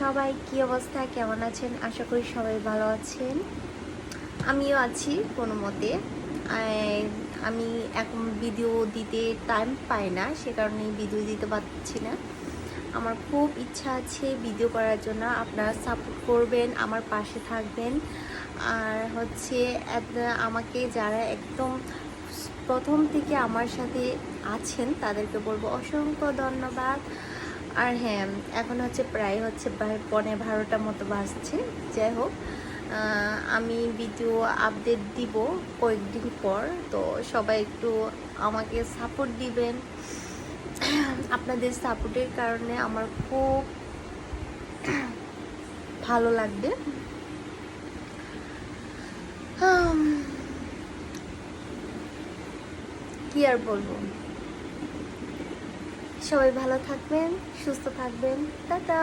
সবাই কি অবস্থা, কেমন আছেন? আশা করি সবাই ভালো আছেন। আমিও আছি কোনো মতে। আমি এখন ভিডিও দিতে টাইম পাই না, সে কারণেই ভিডিও দিতে পারছি না। আমার খুব ইচ্ছা আছে ভিডিও করার জন্য। আপনারা সাপোর্ট করবেন, আমার পাশে থাকবেন। আর হচ্ছে আমাকে যারা একদম প্রথম থেকে আমার সাথে আছেন তাদেরকে বলবো অসংখ্য ধন্যবাদ। আর হ্যাঁ, এখন হচ্ছে প্রায় হচ্ছে 11:30 মতো বাজছে। যাই হোক, আমি ভিডিও আপডেট দিব কয়েকদিন পর, তো সবাই একটু আমাকে সাপোর্ট দিবেন। আপনাদের সাপোর্টের কারণে আমার খুব ভালো লাগবে। কি আর বলবো, সবাই ভালো থাকবেন, সুস্থ থাকবেন। টাটা।